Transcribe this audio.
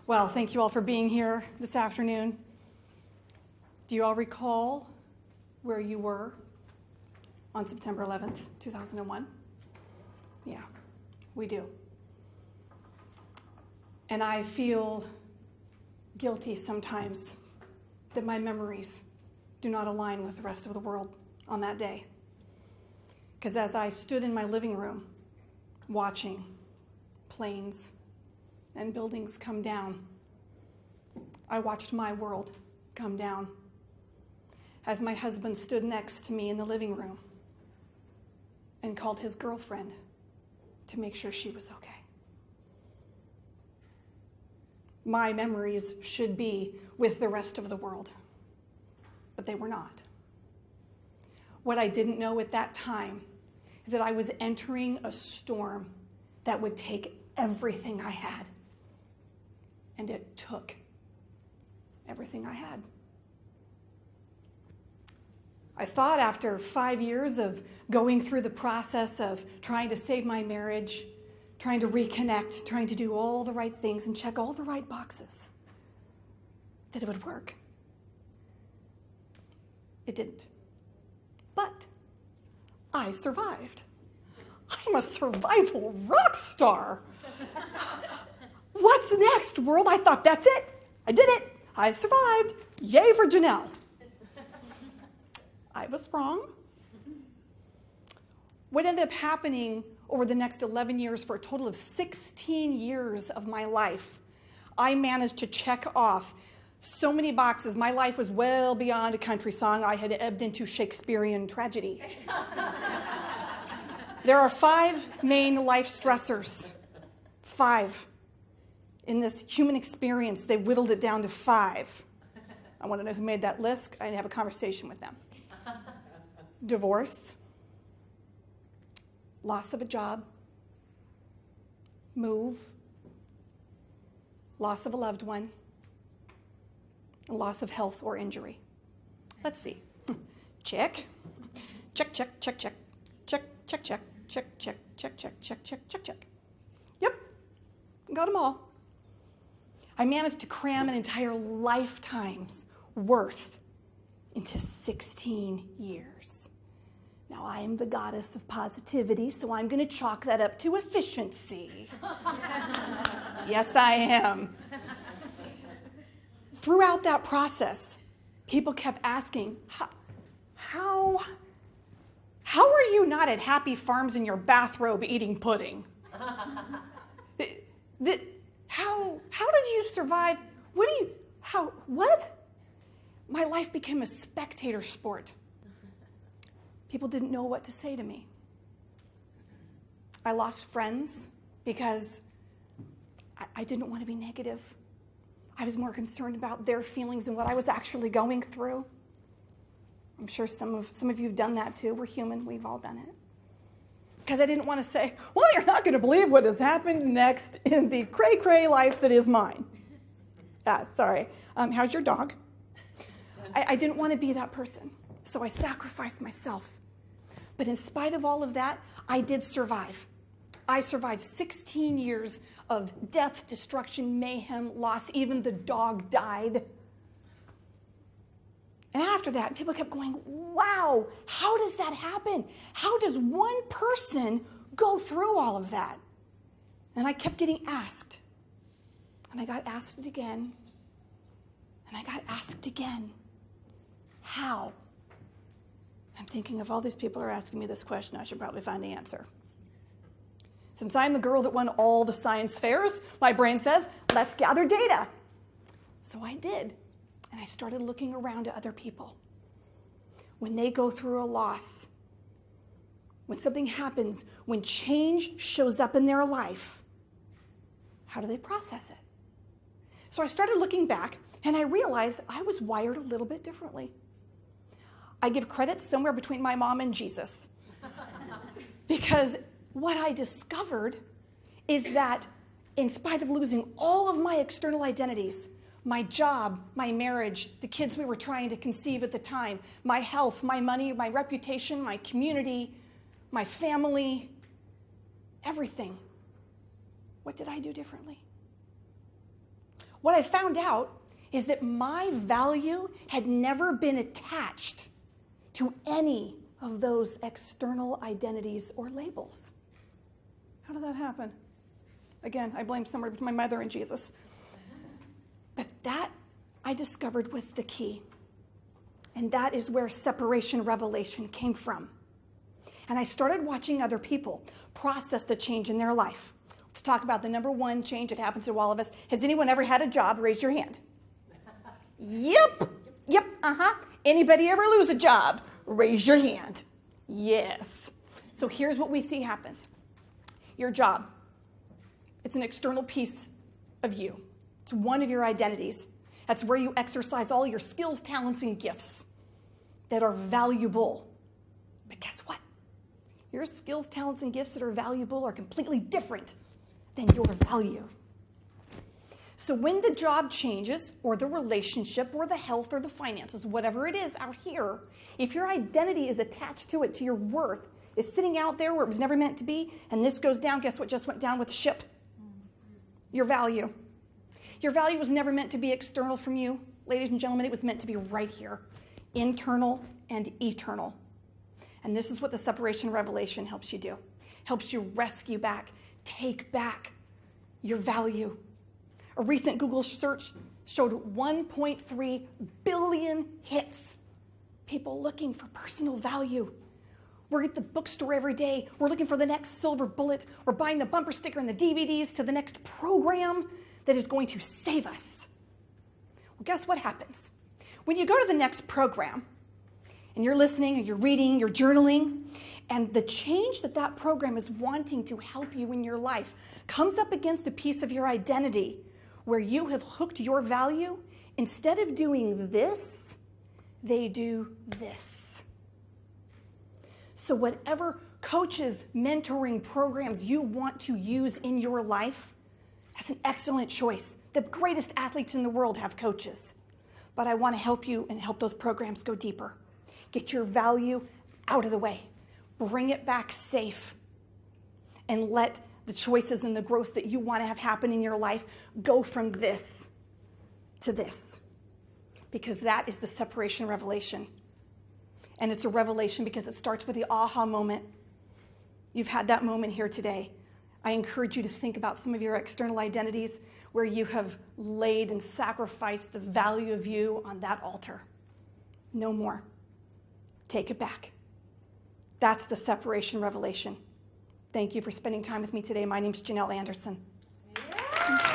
Well, thank you all for being here this afternoon. Do you all recall where you were on September 11th, 2001? Yeah, we do. And I feel guilty sometimes that my memories do not align with the rest of the world on that day. Because as I stood in my living room watching planes and buildings come down, I watched my world come down as my husband stood next to me in the living room and called his girlfriend to make sure she was okay. My memories should be with the rest of the world, but they were not. What I didn't know at that time is that I was entering a storm that would take everything I had. And it took everything I had. I thought after 5 years of going through the process of trying to save my marriage, trying to reconnect, trying to do all the right things and check all the right boxes, that it would work. It didn't. But I survived. I'm a survival rock star. What's next, world? I thought, that's it. I did it. I survived. Yay for Janelle. I was wrong. What ended up happening over the next 11 years, for a total of 16 years of my life, I managed to check off so many boxes. My life was well beyond a country song. I had ebbed into Shakespearean tragedy. There are 5 main life stressors. 5. In this human experience, they whittled it down to 5. I want to know who made that list. I'd have a conversation with them. Divorce, loss of a job, move, loss of a loved one, loss of health or injury. Let's see. Check. Check, check, check, check. Check, check, check, check, check, check, check, check, check, check, check. Yep, got them all. I managed to cram an entire lifetime's worth into 16 years. Now, I am the goddess of positivity, so I'm going to chalk that up to efficiency. Yes, I am. Throughout that process, people kept asking, how are you not at Happy Farms in your bathrobe eating pudding? How did you survive? What? My life became a spectator sport. People didn't know what to say to me. I lost friends because I didn't want to be negative. I was more concerned about their feelings than what I was actually going through. I'm sure some of you have done that too. We're human. We've all done it. Because I didn't want to say, well, you're not going to believe what has happened next in the cray-cray life that is mine. Sorry. How's your dog? I didn't want to be that person, so I sacrificed myself. But in spite of all of that, I did survive. I survived 16 years of death, destruction, mayhem, loss. Even the dog died. And after that, people kept going, wow, how does that happen? How does one person go through all of that? And I kept getting asked. And I got asked again. And I got asked again. How? I'm thinking, if all these people are asking me this question, I should probably find the answer. Since I'm the girl that won all the science fairs, my brain says, let's gather data. So I did. And I started looking around at other people. When they go through a loss, when something happens, when change shows up in their life, how do they process it? So I started looking back, and I realized I was wired a little bit differently. I give credit somewhere between my mom and Jesus. Because what I discovered is that in spite of losing all of my external identities, my job, my marriage, the kids we were trying to conceive at the time, my health, my money, my reputation, my community, my family, everything. What did I do differently? what I found out is that my value had never been attached to any of those external identities or labels. How did that happen? Again, I blame somewhere between my mother and Jesus. But that, I discovered, was the key. And that is where separation revelation came from. And I started watching other people process the change in their life. Let's talk about the number one change that happens to all of us. Has anyone ever had a job? Raise your hand. Yep. Anybody ever lose a job? Raise your hand. Yes. So here's what we see happens. Your job. It's an external piece of you. It's one of your identities. That's where you exercise all your skills, talents, and gifts that are valuable. But guess what? Your skills, talents, and gifts that are valuable are completely different than your value. So when the job changes, or the relationship, or the health, or the finances, whatever it is out here, if your identity is attached to it, to your worth, is sitting out there where it was never meant to be, and this goes down, guess what just went down with the ship? Your value. Your value was never meant to be external from you. Ladies and gentlemen, it was meant to be right here. Internal and eternal. And this is what the separation revelation helps you do. Helps you rescue back, take back your value. A recent Google search showed 1.3 billion hits. People looking for personal value. We're at the bookstore every day. We're looking for the next silver bullet. We're buying the bumper sticker and the DVDs to the next program that is going to save us. Well, guess what happens? When you go to the next program, and you're listening, and you're reading, you're journaling, and the change that that program is wanting to help you in your life comes up against a piece of your identity where you have hooked your value, instead of doing this, they do this. So whatever coaches, mentoring programs you want to use in your life, that's an excellent choice. The greatest athletes in the world have coaches. But I want to help you and help those programs go deeper. Get your value out of the way. Bring it back safe. And let the choices and the growth that you want to have happen in your life go from this to this. Because that is the separation revelation. And it's a revelation because it starts with the aha moment. You've had that moment here today. I encourage you to think about some of your external identities where you have laid and sacrificed the value of you on that altar. No more. Take it back. That's the separation revelation. Thank you for spending time with me today. My name's Janelle Anderson. Yeah.